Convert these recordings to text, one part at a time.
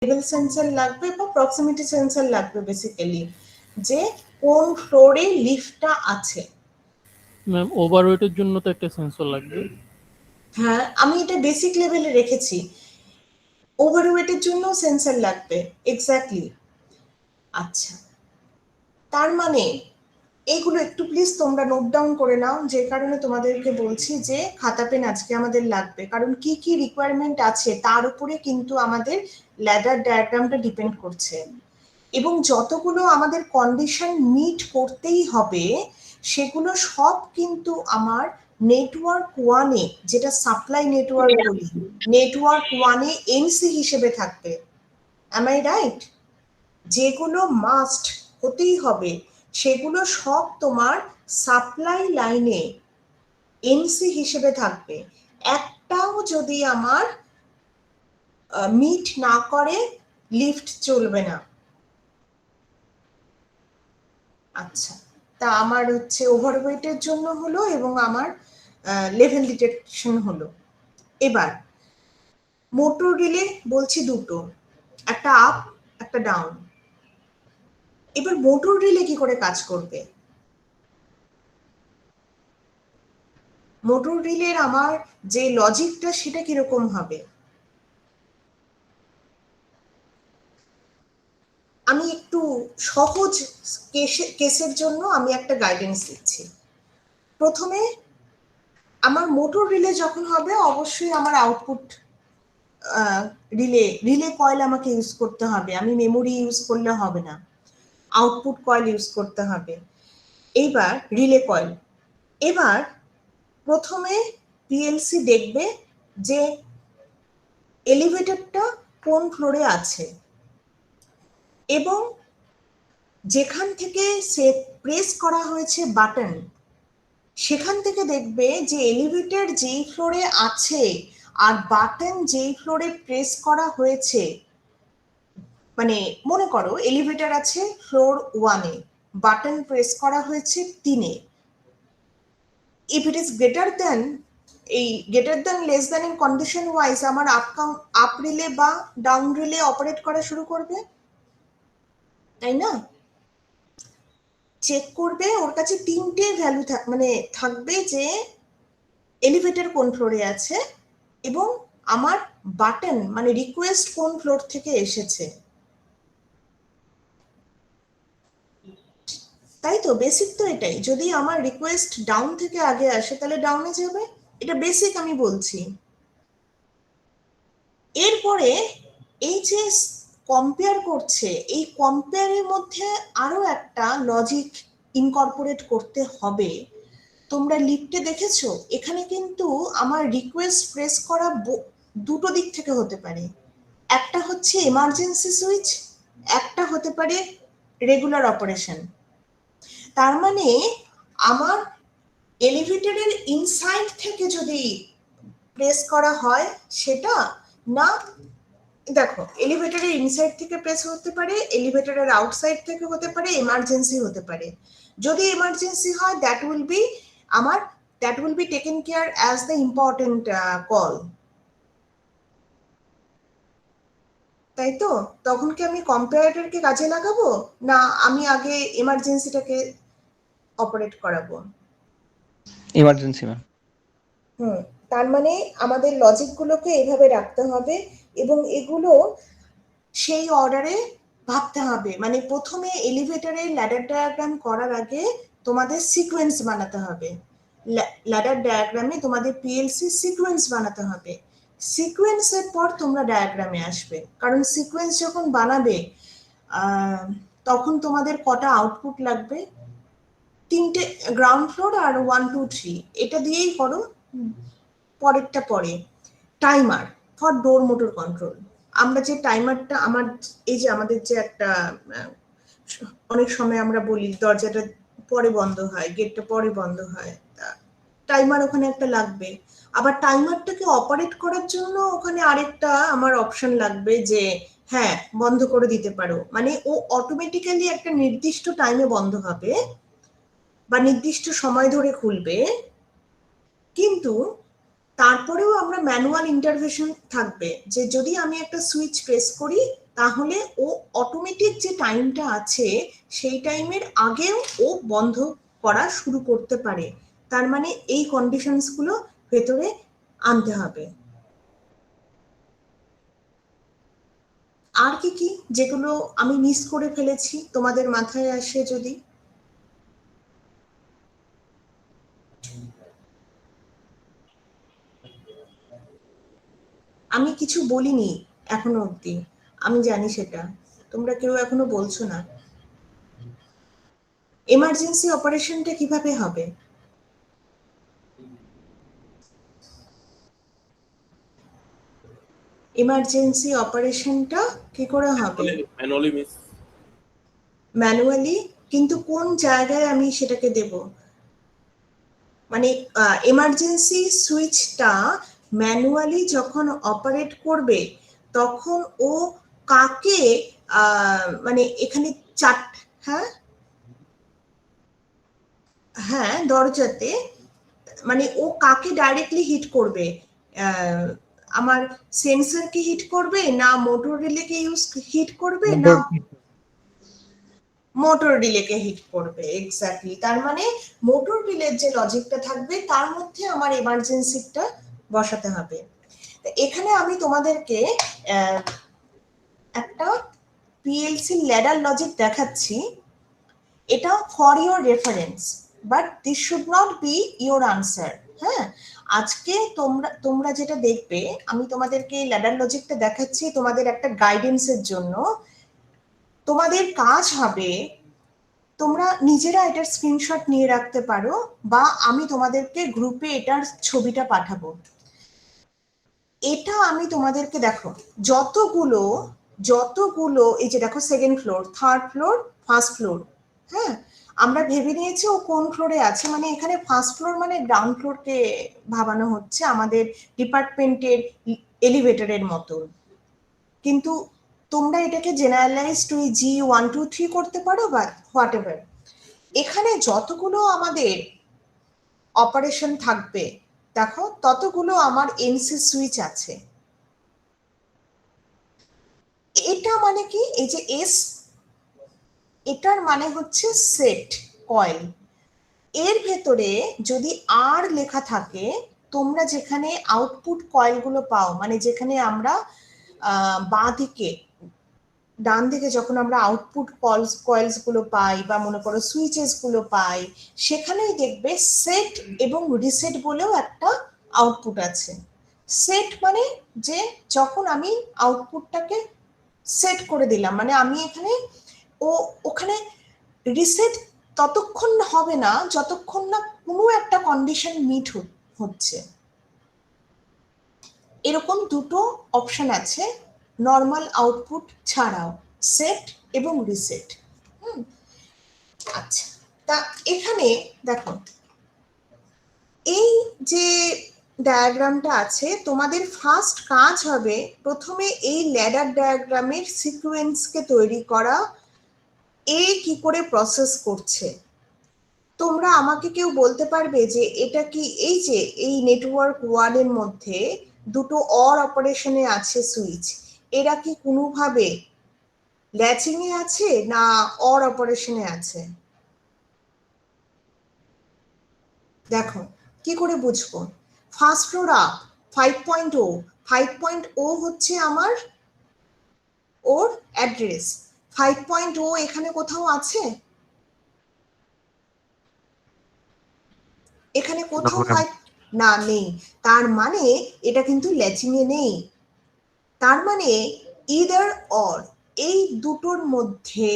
Level sensor লাগবে বা proximity sensor লাগবে বেসিক্যালি, যে কোন ফ্লোরে লিফটটা আছে। ম্যাম ওভারওয়েটের জন্য তো একটা সেন্সর লাগবে। হ্যাঁ, আমি এটা বেসিক লেভেলে রেখেছি। ওভারওয়েটের জন্য সেন্সর লাগবে, এক্স্যাক্টলি। আচ্ছা, তার মানে এইগুলো একটু প্লিজ তোমরা নোট ডাউন করে নাও, যে কারণে তোমাদেরকে বলছি যে খাতা পেন আজকে আমাদের লাগবে, কারণ কি কি রিকোয়ারমেন্ট আছে তার উপরে কিন্তু আমাদের ল্যাডার ডায়াগ্রামটা ডিপেন্ড করছে। এবং যতগুলো আমাদের কন্ডিশন মিট করতেই হবে সেগুলো সব কিন্তু আমার নেটওয়ার্ক ওয়ানে, যেটা সাপ্লাই নেটওয়ার্ক বলি, নেটওয়ার্ক ওয়ানে এনসি হিসেবে থাকবে। Am I right? যেগুলো মাস্ট হতেই হবে সেগুলো সব তোমার সাপ্লাই লাইনে এনসি হিসেবে থাকবে। একটাও যদি আমার মিট না করে লিফট চলবে না। আচ্ছা, তা আমার হচ্ছে ওভারওয়েটের জন্য হলো এবং আমার লেভেল ডিটেকশন হলো। এবার মোটর রিলে বলছি দুটো, একটা আপ একটা ডাউন। এবার মোটর রিলে কি করে কাজ করবে? মোটর রিলের আমার যে লজিকটা সেটা কিরকম হবে? আমি একটু সহজ কেসের জন্য আমি একটা গাইডেন্স দিচ্ছি। প্রথমে আমার মোটর রিলে যখন হবে অবশ্যই আমার আউটপুট রিলে কয়েল আমাকে ইউজ করতে হবে, আমি মেমোরি ইউজ করলে হবে না, আউটপুট কয়েল ইউজ করতে হবে। এইবার রিলে কয়েল, এবার প্রথমে পিএলসি দেখবে যে এলিভেটরটা কোন ফ্লোরে আছে এবং যেখান থেকে সে প্রেস করা হয়েছে বাটন, সেখান থেকে দেখবে যে এলিভেটর যেই ফ্লোরে আছে আর বাটন যেই ফ্লোরে প্রেস করা হয়েছে, মানে মনে করো এলিভেটর আছে ফ্লোর 1-এ, বাটন প্রেস করা হয়েছে 3-এ। If it is greater than, এই greater than less than in condition wise আমার আপ রিলে বা ডাউন রিলে অপারেট করা শুরু করবে, তাই না? চেক করবে, ওর কাছে 3টে ভ্যালু মানে থাকবে যে এলিভেটর কোন ফ্লোরে আছে এবং আমার বাটন মানে রিকোয়েস্ট কোন ফ্লোর থেকে এসেছে, তাই তো? বেসিক তো এটাই। যদি আমার রিকোয়েস্ট ডাউন থেকে আগে আসে তাহলে ডাউনে যাবে, এটা বেসিক আমি বলছি। এরপরে এই যে কম্পেয়ার করছে, এই কম্পেয়ারের মধ্যে আরো একটা লজিক ইনকর্পোরেট করতে হবে। তোমরা লিফটে দেখেছো এখানে কিন্তু আমার রিকোয়েস্ট প্রেস করা দুটো দিক থেকে হতে পারে, একটা হচ্ছে এমার্জেন্সি সুইচ, একটা হতে পারে রেগুলার অপারেশন। তার মানে আমার এলিভেটরের ইনসাইড থেকে যদি প্রেস করা হয় সেটা না, দেখো এলিভেটরের ইনসাইড থেকে প্রেস হতে পারে, এলিভেটরের আউটসাইড থেকে হতে পারে, এমার্জেন্সি হতে পারে। যদি এমার্জেন্সি হয় that will be taken care as the important call, তাই তো? তখন কি আমি কম্পারেটরকে কাজে লাগাবো না আমি আগে এমার্জেন্সিটাকে অপারেট করাবো? Emergency ma'am. তার মানে আমাদের লজিকগুলোকে এইভাবে রাখতে হবে এবং এগুলো সেই অর্ডারে ভাবতে হবে। মানে প্রথমে এলিভেটরের ল্যাডার ডায়াগ্রাম করার আগে তোমাদের সিকোয়েন্স বানাতে হবে, ল্যাডার ডায়াগ্রামে তোমাদের পিএলসি সিকোয়েন্স বানাতে হবে। সিকোয়েন্সের পর তোমরা ডায়াগ্রামে আসবে, কারণ সিকোয়েন্স যখন বানাবে তখন তোমাদের কটা আউটপুট লাগবে? 3টে, গ্রাউন্ড ফ্লোর আর 1 2 3, এটা দিয়েই করো। পরেরটা পরে timer for door motor control. আমরা যে টাইমারটা আমার এই যে আমাদের যে একটা অনেক সময় আমরা বলি দরজাটা পরে বন্ধ হয়, গেটটা পরে বন্ধ হয়, টাইমার ওখানে একটা লাগবে। আবার টাইমারটাকে অপারেট করার জন্য ওখানে আরেকটা আমার অপশন লাগবে যে হ্যাঁ বন্ধ করে দিতে পারো, মানে ও অটোমেটিক্যালি একটা নির্দিষ্ট টাইমে বন্ধ হবে বা নির্দিষ্ট সময় ধরে খুলবে, কিন্তু তারপরেও আমরা ম্যানুয়াল ইন্টারভেনশন থাকবে যে যদি আমি একটা সুইচ প্রেস করি তাহলে ও অটোমেটিক যে টাইমটা আছে সেই টাইমের আগেও ও বন্ধ করা শুরু করতে পারে। তার মানে এই কন্ডিশনসগুলো ভেতরে আনতে হবে। আর কি কি যেগুলো আমি মিস করে ফেলেছি তোমাদের মাথায় আসে যদি? আমি কিছু বলিনি এখনো অবধি, আমি জানি সেটা, তোমরা কেউ এখনো বলছো না। এমার্জেন্সি অপারেশনটা কিভাবে হবে? এমার্জেন্সি অপারেশনটা কি করে হবে? Manually miss. ম্যানুয়ালি, কিন্তু কোন জায়গায় আমি সেটাকে দেব? মানে এমার্জেন্সি সুইচটা ম্যানুয়ালি যখন অপারেট করবে তখন ও কাকে মানে এখানে হ্যাঁ হ্যাঁ দরজাতে, মানে ও কাকে ডাইরেক্টলি হিট করবে? আমার সেন্সরকে হিট করবে, না মোটর রিলেকে হিট করবে, না মোটর রিলেকে হিট করবে? এক্স্যাক্টলি, তার মানে মোটর রিলের যে লজিকটা থাকবে তার মধ্যে আমার এমার্জেন্সিটা বসাতে হবে। এখানে আমি তোমাদেরকে একটা পিএলসি ল্যাডার লজিক দেখাচ্ছি, এটা for your reference, but this should not be your answer. হ্যাঁ, আজকে তোমরা যেটা দেখবে, আমি তোমাদেরকে ল্যাডার লজিকটা দেখাচ্ছি তোমাদের একটা গাইডেন্সের জন্য। তোমাদের কাজ হবে, তোমরা নিজেরা এটার স্ক্রিনশট নিয়ে রাখতে পারো, বা আমি তোমাদেরকে গ্রুপে এটার ছবিটা পাঠাবো। এটা আমি তোমাদেরকে, দেখো যতগুলো এই যে দেখো, second floor, third floor, first floor. হ্যাঁ, আমরা ভেবে নিয়েছি ও কোন ফ্লোরে আছে, মানে এখানে ফার্স্ট ফ্লোর মানে গ্রাউন্ড ফ্লোরকে ভাবানো হচ্ছে আমাদের ডিপার্টমেন্টের এলিভেটরের মতো। কিন্তু তোমরা এটাকে জেনারেলাইজ টু G1 2 3 করতে পারো বা হোয়াট এভার। এখানে যতগুলো আমাদের অপারেশন থাকবে দেখো, ততগুলো আমার এনসি সুইচ আছে। এটা মানে কি, এই যে এস, এটার মানে হচ্ছে সেট কয়েল। এর ভেতরে যদি আর লেখা থাকে, তোমরা যেখানে আউটপুট কয়েলগুলো পাও, মানে যেখানে আমরা বাঁ দিকে ডান দিকে যখন আমরা আউটপুট কয়েলস গুলো পাই, বা মনে করো সুইচেস গুলো পাই, সেখানেই দেখবে সেট এবং রিসেট বলেও একটা আউটপুট আছে। সেট মানে যে যখন আমি আউটপুটটাকে সেট করে দিলাম, মানে আমি এখানে ওখানে রিসেট ততক্ষণ হবে না যতক্ষণ না কোনো একটা কন্ডিশন মিট হচ্ছে। এরকম দুটো অপশন আছে নর্মাল আউটপুট ছাড়াও, সেট এবং রিসেট। আচ্ছা, তা এখানে দেখো, এই যে ডায়াগ্রামটা আছে, তোমাদের ফার্স্ট কাজ হবে প্রথমে এই ল্যাডার ডায়াগ্রামের সিকোয়েন্সকে তৈরি করা, এ কি করে প্রসেস করছে। তোমরা আমাকে কেউ বলতে পারবে যে এটা কি, এই যে এই নেটওয়ার্ক 1 এর মধ্যে দুটো অর অপারেশনে আছে সুইচ, এরা কি কোনোভাবে ল্যাচিং এ আছে না অর অপারেশনে আছে? দেখো কি করে বুঝবো? ফার্স্ট ফ্লোর আপ 5.0, 5.0 হচ্ছে আমার ওর অ্যাড্রেস। 5.0 এখানে কোথাও আছে? এখানে কোথাও না, নেই। তার মানে এটা কিন্তু ল্যাচিং এ নেই। তার মানে ইদার অর, এই দুটোর মধ্যে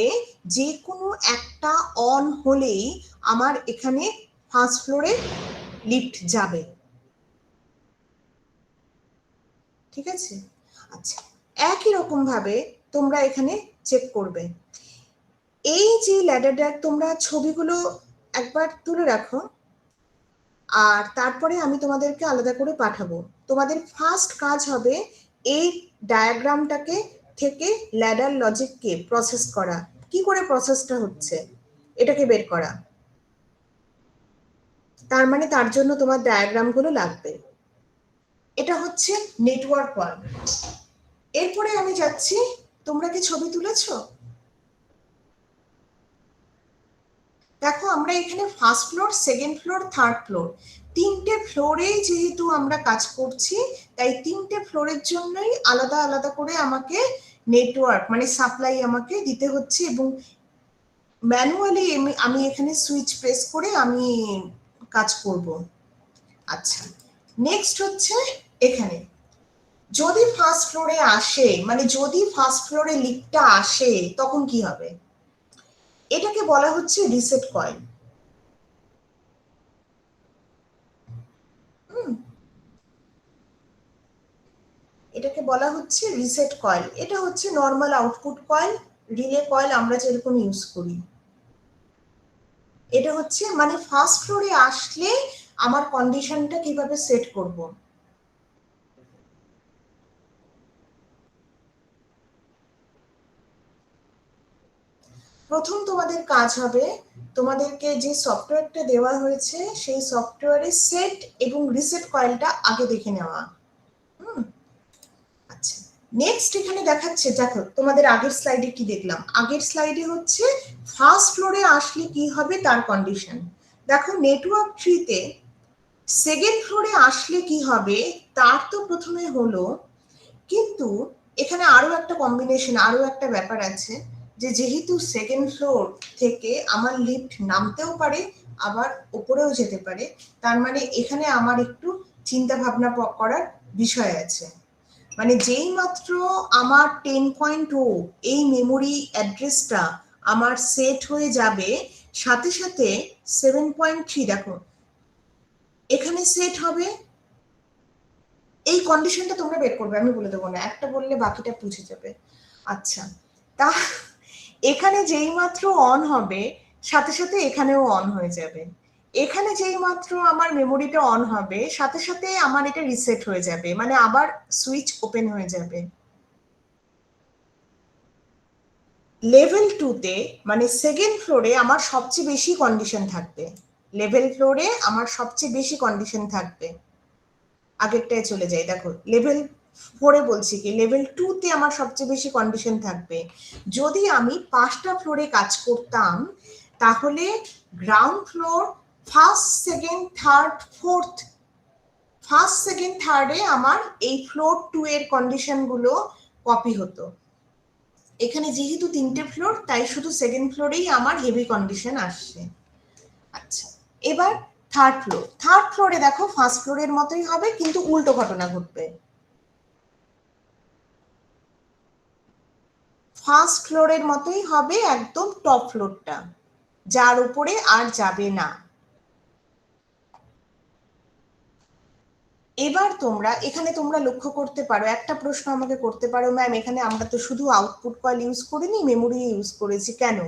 যে কোনো একটা অন হলেই আমার এখানে ফার্স্ট ফ্লোরে লিফট যাবে। ঠিক আছে? আচ্ছা, একই রকম ভাবে তোমরা এখানে চেক করবে। এই যে ল্যাডার ডায়াগ্রাম, তোমরা ছবিগুলো একবার তুলে রাখো, আর তারপরে আমি তোমাদেরকে আলাদা করে পাঠাবো। তোমাদের ফার্স্ট কাজ হবে এই ডায়াগ্রামটাকে থেকে ল্যাডার লজিককে প্রসেস করা, কি করে প্রসেসটা হচ্ছে এটাকে বের করা। তার মানে তার জন্য তোমার ডায়াগ্রামগুলো লাগবে। এটা হচ্ছে নেটওয়ার্ক 1। এরপরে আমি যাচ্ছি তোমরা কি ছবি তুলেছো? দেখো আমরা এখানে first floor, second floor, third floor, তিনটে ফ্লোরেই যেহেতু আমরা কাজ করছি, তাই তিনটে ফ্লোরের জন্যই আলাদা আলাদা করে আমাকে নেটওয়ার্ক মানে সাপ্লাই আমাকে দিতে হচ্ছে, এবং ম্যানুয়ালি আমি এখানে সুইচ প্রেস করে আমি কাজ করব। আচ্ছা, নেক্সট হচ্ছে এখানে যদি ফার্স্ট ফ্লোরে আসে, মানে যদি ফার্স্ট ফ্লোরে লিফটটা আসে তখন কি হবে? এটাকে বলা হচ্ছে রিসেট কয়েল। এটাকে বলা হচ্ছে রিসেট কয়েল। এটা হচ্ছে normal output coil, relay coil আমরা যেরকম ইউজ করি। এটা হচ্ছে মানে ফার্স্ট ফ্লোরে আসলে আমার কন্ডিশনটা কিভাবে সেট করব। প্রথম তোমাদের কাজ হবে, তোমাদেরকে যে সফটওয়্যারটা দেওয়া হয়েছে সেই সফটওয়্যারের সেট এবং রিসেট কয়েলটা আগে দেখে নেওয়া। আচ্ছা, নেক্সট এখানে দেখাচ্ছে, দেখো তোমাদের আগের স্লাইডে কি দেখলাম, আগের স্লাইডে হচ্ছে ফার্স্ট ফ্লোরে আসলে কি হবে তার কন্ডিশন। দেখো নেটওয়ার্ক ট্রিতে সেকেন্ড ফ্লোরে আসলে কি হবে তার তো প্রথমে হলো, কিন্তু এখানে আরো একটা কম্বিনেশন, আরো একটা ব্যাপার আছে, যে যেহেতু সেকেন্ড ফ্লোর থেকে আমার লিফট নামতেও পারে আবার উপরেও যেতে পারে, তার মানে এখানে আমার একটু চিন্তা ভাবনা করার বিষয় আছে। মানে যেই মাত্র আমার 10.0 এই মেমোরি অ্যাড্রেসটা আমার সেট হয়ে যাবে, সাথে সাথে 7.3 দেখো এখানে সেট হবে। এই কন্ডিশনটা তোমরা বের করবে, আমি বলে দেবো না, একটা বললে বাকিটা বুঝে যাবে। আচ্ছা, তা এখানে যেই মাত্র অন হবে সাথে সাথে এখানেও অন হয়ে যাবে। এখানে যেই মাত্র আমার মেমোরিটা অন হবে সাথে সাথে আমার এটা রিসেট হয়ে যাবে, মানে আবার সুইচ ওপেন হয়ে যাবে। লেভেল 2-তে মানে সেকেন্ড ফ্লোরে আমার সবচেয়ে বেশি কন্ডিশন থাকবে। লেভেল ফ্লোরে আমার সবচেয়ে বেশি কন্ডিশন থাকবে। আগেরটায় চলে যাই, দেখো লেভেল 4-এ বলছি কি, লেভেল 2-তে আমার সবচেয়ে বেশি কন্ডিশন থাকবে। যদি আমি 5টা ফ্লোরে কাজ করতাম তাহলে ground floor, first, second, third, fourth, first, second, থার্ডে আমার এই ফ্লোর 2 এর কন্ডিশন গুলো কপি হতো। এখানে যেহেতু 3টে ফ্লোর তাই শুধু সেকেন্ড ফ্লোরেই আমার হেভি কন্ডিশন আসছে। আচ্ছা, এবার থার্ড ফ্লোর, থার্ড ফ্লোরে দেখো ফার্স্ট ফ্লোরের মতোই হবে কিন্তু উল্টো ঘটনা ঘটবে। ফার্স্ট ফ্লোরের মতোই হবে একদম টপ ফ্লোরটা, যার উপরে আর যাবে না। এবার তোমরা এখানে তোমরা লক্ষ্য করতে পারো, একটা প্রশ্ন আমাকে করতে পারো, ম্যাম এখানে আমরা তো শুধু আউটপুট কয়েল ইউজ করিনি, মেমোরি ইউজ করেছি কেন?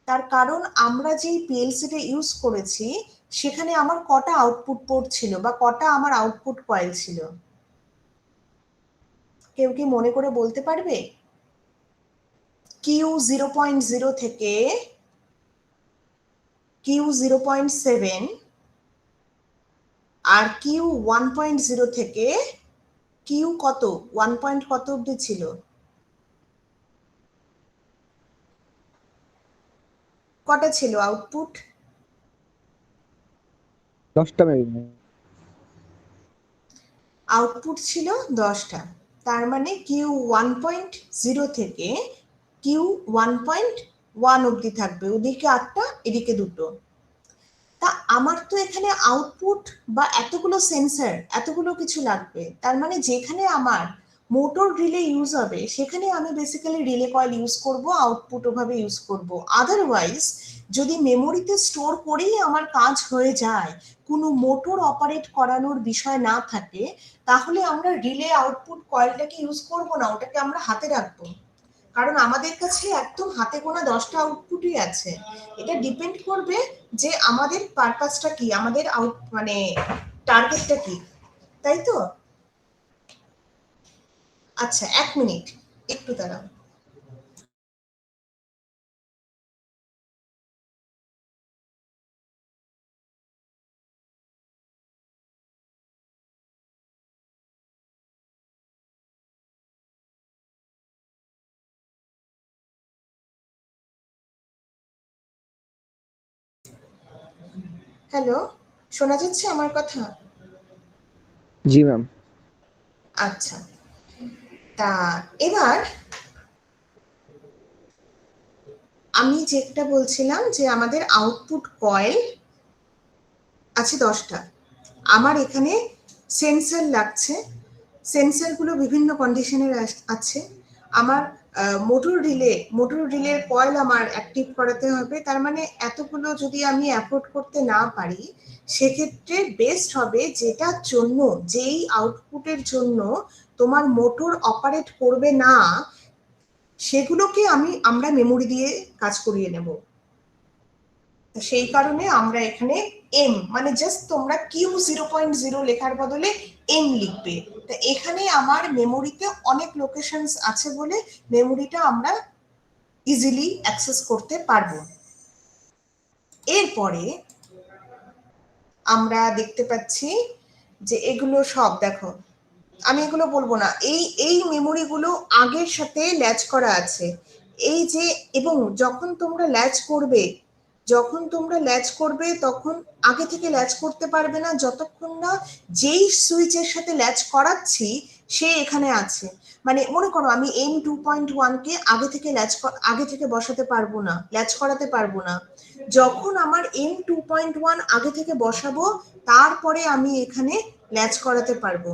তার কারণ আমরা যেই পিএলসিটা ইউজ করেছি সেখানে আমার কটা আউটপুট পোর্ট ছিল বা কটা আমার আউটপুট কয়েল ছিল, কেউ কি মনে করে বলতে পারবে? Q0.0 থেকে Q0.7 আর Q1.0 থেকে কিউ কত 1 পয়েন্ট কত অব্দি ছিল? কটা ছিল আউটপুট? 10টা মেবি। আউটপুট ছিল 10টা। তার মানে Q1.0 থেকে Q1.1 অব্দি থাকবে, ওদিকে 8টা এদিকে 2টো। তা আমার তো এখানে আউটপুট বা এতগুলো সেন্সর এতগুলো কিছু লাগবে, তার মানে যেখানে আমার মোটর রিলে ইউজ হবে সেখানে আমি বেসিক্যালি রিলে কয়েল ইউজ করব, আউটপুট ওভাবে ইউজ করব। আদারওয়াইজ যদি মেমোরিতে স্টোর করেই আমার কাজ হয়ে যায়, কোনো মোটর অপারেট করানোর বিষয় না থাকে, তাহলে আমরা রিলে আউটপুট কয়েলটাকে ইউজ করব না, ওটাকে আমরা হাতে রাখবো। কারণ আমাদের কাছে একদম হাতে গোনা 10টা আউটপুটই আছে। এটা ডিপেন্ড করবে যে আমাদের পারপাসটা কি, আমাদের আউট মানে টার্গেটটা কি, তাই তো? আচ্ছা, 1 মিনিট, একটু দাঁড়াও। হ্যালো, শোনা যাচ্ছে আমার কথা? জি ম্যাম। আচ্ছা, তা এবার আমি যেটা বলছিলাম যে আমাদের আউটপুট কয়েল আছে 10টা। আমার এখানে সেন্সর লাগছে, সেন্সরগুলো বিভিন্ন কন্ডিশনের আছে। আমার মোটর রিলের কয়েল আমার অ্যাক্টিভ করাতে হবে। তার মানে এতগুলো যদি আমি অ্যাফোর্ড করতে না পারি, সেক্ষেত্রে বেস্ট হবে যেটার জন্য, যেই আউটপুটের জন্য তোমার মোটর অপারেট করবে না, সেগুলোকে আমরা মেমোরি দিয়ে কাজ করিয়ে নেব। সেই কারণে আমরা এখানে এম মানে জাস্ট তোমরা Q0.0 লেখার বদলে এম লিখবে। তো এখানে আমার মেমোরিতে অনেক লোকেশনস আছে বলে মেমোরিটা আমরা ইজিলি অ্যাক্সেস করতে পারবো। এরপরে আমরা দেখতে পাচ্ছি যে এগুলো সব দেখো, আমি এগুলো বলবো না, এই মেমোরিগুলো আগের সাথে ল্যাচ করা আছে। এই যে, এবং যখন তোমরা ল্যাচ করবে তখন আগে থেকে ল্যাচ করতে পারবে না যতক্ষণ না যেই সুইচের সাথে ল্যাচ করাচ্ছি সে এখানে আছে। মানে মনে করো আমি M2.1 কে আগে থেকে বসাতে পারবো না, ল্যাচ করাতে পারবো না। যখন আমার M2.1 আগে থেকে বসাবো, তারপরে আমি এখানে ল্যাচ করাতে পারবো।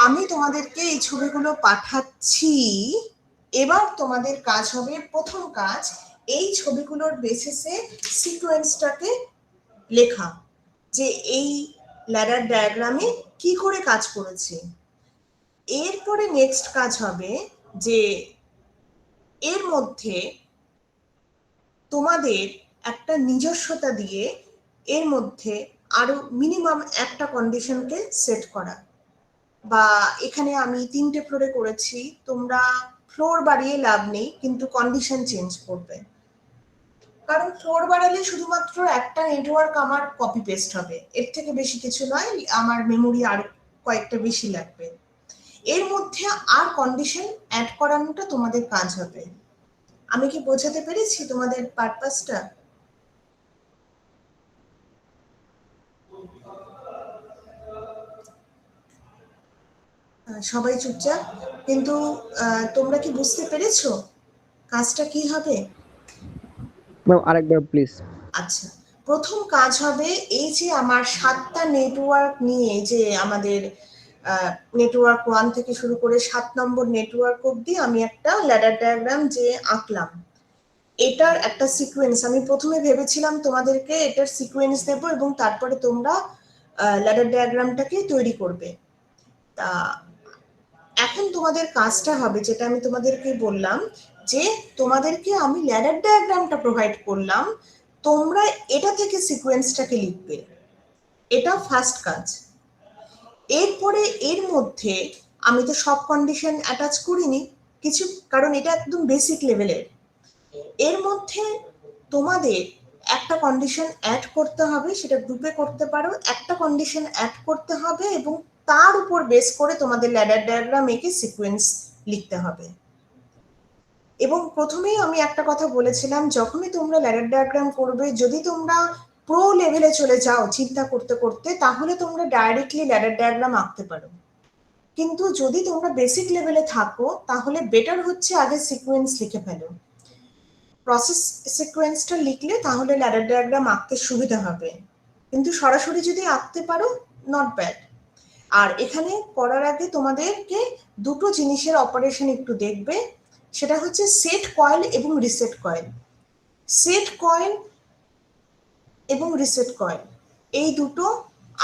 আমি তোমাদেরকে এই ছবিগুলো পাঠাচ্ছি। এবার তোমাদের কাজ হবে, প্রথম কাজ এই ছবিগুলোর বেসিসে সিকোয়েন্সটাকে লেখা, যে এই ল্যাডার ডায়াগ্রামে কি করে কাজ করেছে। এরপরে নেক্সট কাজ হবে যে এর মধ্যে তোমাদের একটা নিজস্বতা দিয়ে এর মধ্যে আরো মিনিমাম একটা কন্ডিশনকে সেট করা। বা এখানে আমি 3টে ফ্লোরে করেছি, তোমরা ফ্লোর বাড়িয়ে লাভ নেই, কিন্তু কন্ডিশন চেঞ্জ করবে। কারণ ফ্লোর বাড়ালে শুধুমাত্র একটা নেটওয়ার্ক আমার কপি পেস্ট হবে, এর থেকে বেশি কিছু নয়, আমার মেমোরি আর কয়েকটা বেশি লাগবে। এর মধ্যে আর কন্ডিশন অ্যাড করানোটা তোমাদের কাজ হবে। আমি কি বোঝাতে পেরেছি তোমাদের পারপাসটা? সবাই চুপচাপ, কিন্তু তোমরা কি বুঝতে পেরেছো কাজটা কি হবে? ম্যাম আরেকবার প্লিজ। আচ্ছা, প্রথম কাজ হবে এই যে আমার 7টা নেটওয়ার্ক নিয়ে, যে আমাদের নেটওয়ার্ক 1 থেকে শুরু করে 7 নম্বর নেটওয়ার্ক অবধি আমি একটা ল্যাডার ডায়াগ্রাম যে আঁকলাম, এটার একটা সিকোয়েন্স আমি প্রথমে ভেবেছিলাম তোমাদেরকে এটার সিকোয়েন্স দেবো এবং তারপরে তোমরা ল্যাডার ডায়াগ্রামটাকে তৈরি করবে। তা এখন তোমাদের কাজটা হবে, যেটা আমি তোমাদেরকে বললাম, যে তোমাদেরকে আমি ল্যাডার ডায়াগ্রামটা প্রোভাইড করলাম, তোমরা এটা থেকে সিকোয়েন্সটাকে লিখবে। এটা ফার্স্ট কাজ। এরপরে এর মধ্যে আমি তো সব কন্ডিশন অ্যাটাচ করিনি কিছু, কারণ এটা একদম বেসিক লেভেলের। এর মধ্যে তোমাদের একটা কন্ডিশন অ্যাড করতে হবে, সেটা গ্রুপে করতে পারো, একটা কন্ডিশন অ্যাড করতে হবে এবং তার উপর বেস করে তোমাদের ল্যাডার ডায়াগ্রাম এঁকে সিকোয়েন্স লিখতে হবে। এবং প্রথমেই আমি একটা কথা বলেছিলাম, যখনই তোমরা ল্যাডার ডায়াগ্রাম করবে, যদি তোমরা প্রো লেভেলে চলে যাও চিন্তা করতে করতে, তাহলে তোমরা ডাইরেক্টলি ল্যাডার ডায়াগ্রাম আঁকতে পারো। কিন্তু যদি তোমরা বেসিক লেভেলে থাকো, তাহলে বেটার হচ্ছে আগে সিকোয়েন্স লিখে ফেলো। প্রসেস সিকোয়েন্সটা লিখলে তাহলে ল্যাডার ডায়াগ্রাম আঁকতে সুবিধা হবে। কিন্তু সরাসরি যদি আঁকতে পারো, নট ব্যাড। আর এখানে করার আগে তোমাদেরকে দুটো জিনিসের অপারেশন একটু দেখবে, সেটা হচ্ছে সেট কয়েল এবং রিসেট কয়েল। সেট কয়েল এবং রিসেট কয়েল এই দুটো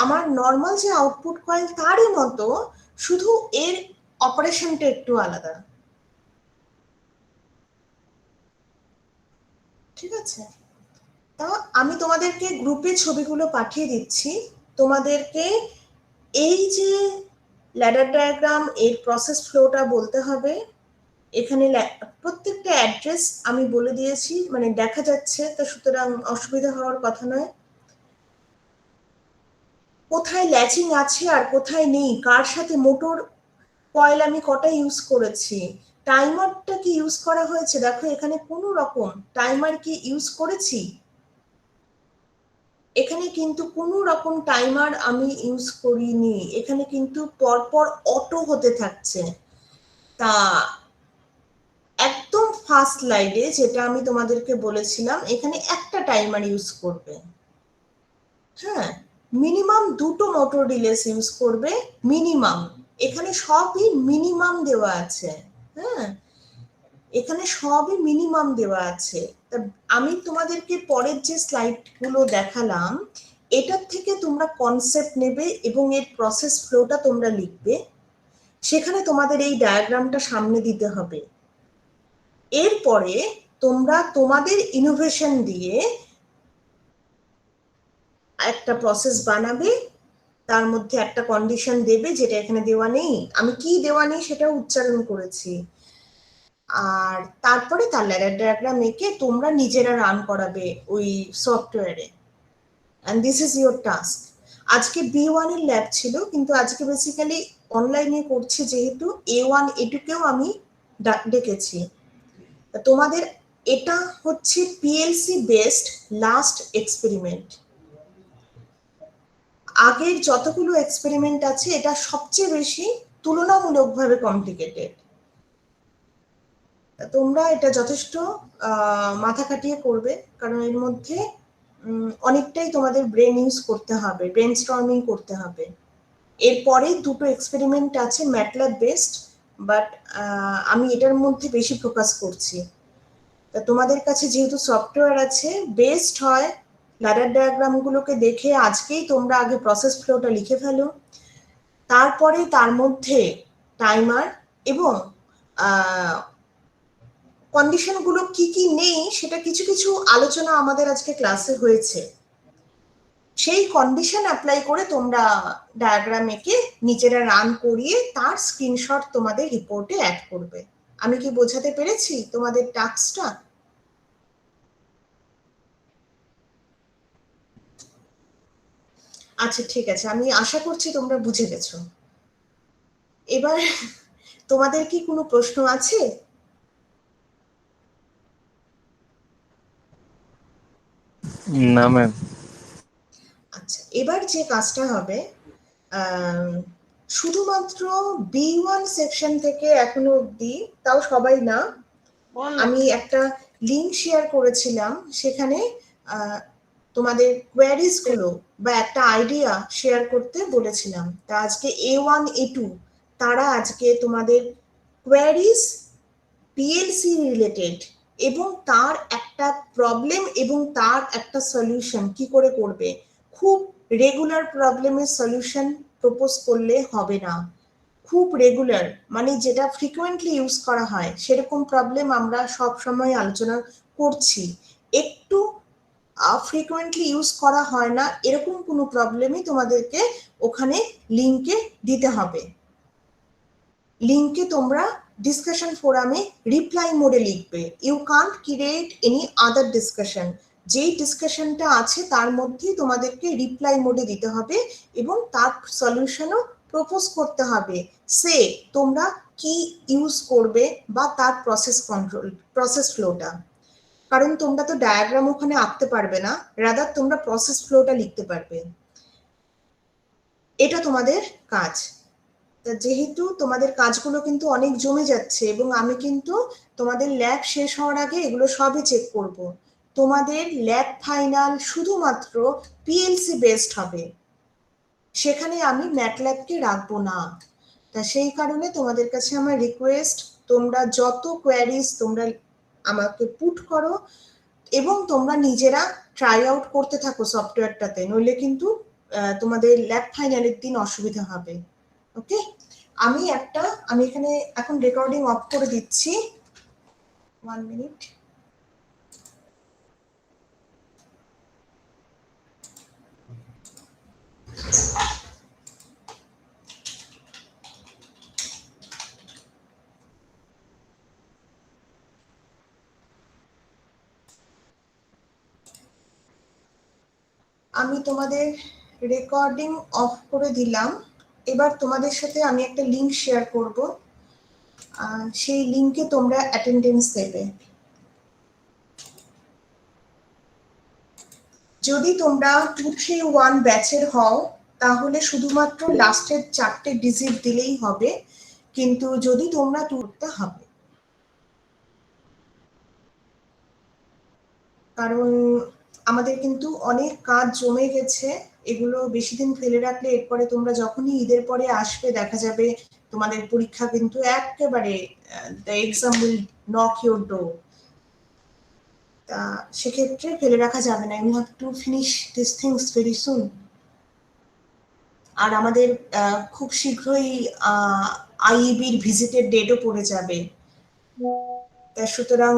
আমার নর্মাল যে আউটপুট কয়েল তারই মতো, শুধু এর অপারেশনটা একটু আলাদা। ঠিক আছে, তা আমি তোমাদেরকে গ্রুপে ছবিগুলো পাঠিয়ে দিচ্ছি। তোমাদেরকে এই যে ল্যাডার ডায়াগ্রাম এর প্রসেস ফ্লোটা বলতে হবে। এখানে প্রত্যেকটা অ্যাড্রেস আমি বলে দিয়েছি, মানে দেখা যাচ্ছে, তা সুতরাং অসুবিধা হওয়ার কথা নয়। কোথায় ল্যাচিং আছে আর কোথায় নেই, কার সাথে মোটর কয়েল আমি কটা ইউজ করেছি, টাইমারটা কি ইউজ করা হয়েছে, দেখো এখানে কোনো রকম টাইমার কি ইউজ করেছি, এখানে কিন্তু কোনো রকম টাইমার আমি ইউজ করিনি, এখানে কিন্তু পরপর অটো হতে থাকছে। তা একদম ফার্স্ট স্লাইডে যেটা আমি তোমাদেরকে বলেছিলাম, এখানে একটা টাইমার ইউজ করবে। হ্যাঁ, মিনিমাম দুটো মোটর রিলেস ইউজ করবে, মিনিমাম। এখানে সবই মিনিমাম দেওয়া আছে। হ্যাঁ, এখানে সবই মিনিমাম দেওয়া আছে। তা আমি তোমাদেরকে পরের যে স্লাইডগুলো দেখালাম, এটার থেকে তোমরা কনসেপ্ট নেবে এবং এর প্রসেস ফ্লোটা তোমরা লিখবে। সেখানে তোমাদের এই ডায়াগ্রামটা সামনে দিতে হবে। এরপরে তোমরা তোমাদের ইনোভেশন দিয়ে একটা প্রসেস বানাবে, তার মধ্যে একটা কন্ডিশন দেবে যেটা এখানে দেওয়া নেই। আমি কি দেওয়া নেই সেটা উচ্চারণ করেছি। আর তারপরে তার ল্যাডার ডায়াগ্রাম এঁকে তোমরা নিজেরা রান করাবে ওই সফটওয়্যারে। And this is your task. আজকে B1 এর ল্যাব ছিল, কিন্তু আজকে বেসিক্যালি অনলাইনে করছি যেহেতু A1 A2কেও আমি ডেকেছি। তোমাদের এটা হচ্ছে PLC বেসড লাস্ট এক্সপেরিমেন্ট। আগের যতগুলো এক্সপেরিমেন্ট আছে এটা সবচেয়ে বেশি তুলনামূলকভাবে কমপ্লিকেটেড। তোমরা এটা যথেষ্ট মাথা খাটিয়ে করবে, কারণ এর মধ্যে অনেকটাই তোমাদের ব্রেন ইউজ করতে হবে, ব্রেন স্টর্মিং করতে হবে। এরপরে দুটো এক্সপেরিমেন্ট আছে ম্যাটল্যাব বেসড, বাট আমি এটার মধ্যে বেশি ফোকাস করছি। তা তোমাদের কাছে যেহেতু সফটওয়্যার আছে, বেস্ট হয় ল্যাডার ডায়াগ্রামগুলোকে দেখে আজকেই তোমরা আগে প্রসেস ফ্লোটা লিখে ফেলো। তারপরে তার মধ্যে টাইমার এবং কন্ডিশনগুলো কি কি নেই সেটা কিছু কিছু আলোচনা আমাদের আজকে ক্লাসে হয়েছে। সেই কন্ডিশন অ্যাপ্লাই করে তোমরা ডায়াগ্রাম এঁকে নিজেরা রান করিয়ে তার স্ক্রিনশট তোমাদের রিপোর্টে অ্যাড করবে। আমি কি বোঝাতে পেরেছি তোমাদের টাস্কটা? আচ্ছা, ঠিক আছে, আমি আশা করছি তোমরা বুঝে গেছো। এবার তোমাদের কি কোনো প্রশ্ন আছে? না ম্যাম। আচ্ছা, এবার যে কাজটা হবে, শুধুমাত্র B1 সেকশন থেকে এখনো অব্দি, তাও সবাই না, আমি একটা লিঙ্ক শেয়ার করেছিলাম, সেখানে তোমাদের কোয়ারিজ গুলো বা একটা আইডিয়া শেয়ার করতে বলেছিলাম। তা আজকে A1 A2 তারা আজকে তোমাদের কোয়ারিজ পিএলসি রিলেটেড এবং তার একটা প্রবলেম এবং তার একটা সলিউশন কি করে করবে। খুব রেগুলার প্রবলেমের সলিউশন প্রপোজ করলে হবে না, খুব রেগুলার মানে যেটা ফ্রিকোয়েন্টলি ইউজ করা হয় সেরকম প্রবলেম আমরা সব সময় আলোচনা করছি। একটু ফ্রিকোয়েন্টলি ইউজ করা হয় না এরকম কোনো প্রবলেমই তোমাদেরকে ওখানে লিঙ্কে দিতে হবে। লিঙ্কে তোমরা ডিসকাশন ফোরামে রিপ্লাই মোডে লিখবে। You can't create any other discussion. যেই ডিসকাশনটা আছে তার মধ্যেই তোমাদেরকে রিপ্লাই মোডে দিতে হবে এবং তার সলিউশনও প্রপোজ করতে হবে। সে তোমরা কি ইউজ করবে বা তার প্রসেস ফ্লোটা। কারণ তোমরা তো ডায়াগ্রাম ওখানে আঁকতে পারবে না, রাদার তোমরা প্রসেস ফ্লোটা লিখতে পারবে। এটা তোমাদের কাজ। যেহেতু তোমাদের কাজগুলো কিন্তু অনেক জমে যাচ্ছে এবং আমি কিন্তু তোমাদের ল্যাব শেষ হওয়ার আগে এগুলো সবই চেক করব। তোমাদের ল্যাব ফাইনাল শুধুমাত্র পিএলসি বেসড হবে, সেখানে আমি ম্যাটল্যাবকে রাখবো না। তা সেই কারণে তোমাদের কাছে আমার রিকোয়েস্ট, তোমরা যত কোয়ারিজ তোমরা আমাকে পুট করো এবং তোমরা নিজেরা ট্রাই আউট করতে থাকো সফটওয়্যারটাতে, নইলে কিন্তু তোমাদের ল্যাব ফাইনালের দিন অসুবিধা হবে। ওকে, আমি এখানে এখন রেকর্ডিং অফ করে দিচ্ছি। 1 মিনিট। আমি তোমাদের রেকর্ডিং অফ করে দিলাম। এবার তোমাদের সাথে আমি একটা লিংক শেয়ার করব, সেই লিংকে তোমরা অ্যাটেন্ডেন্স দেবে। যদি তোমরা 231 ব্যাচের হও তাহলে শুধুমাত্র লাস্টের 4টে ডিজিট দিলেই হবে, কিন্তু যদি তোমরা তুলতে হবে, কারণ আমাদের কিন্তু অনেক কাজ জমে গেছে। এগুলো বেশি দিন ফেলে রাখলে এরপরে তোমরা যখনই ঈদের পরে আসবে দেখা যাবে তোমাদের পরীক্ষা কিন্তু একেবারে the exam will knock your door. তা সেক্ষেত্রে ফেলে রাখা যাবে না, you have to finish this things very soon. আর আমাদের খুব শীঘ্রই আইইবির ভিজিটের ডেটও পড়ে যাবে, তা সুতরাং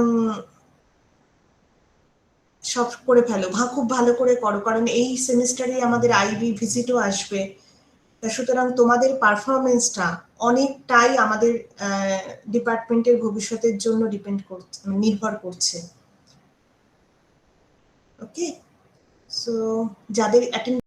সব করে ফেলো, খুব ভালো করে করো, কারণ এই সেমিস্টারে আমাদের আইবি ভিজিটও আসবে। তা সুতরাং তোমাদের পারফরমেন্সটা অনেকটাই আমাদের ডিপার্টমেন্টের ভবিষ্যতের জন্য নির্ভর করছে। ওকে, সো যাদের অ্যাটেন্ড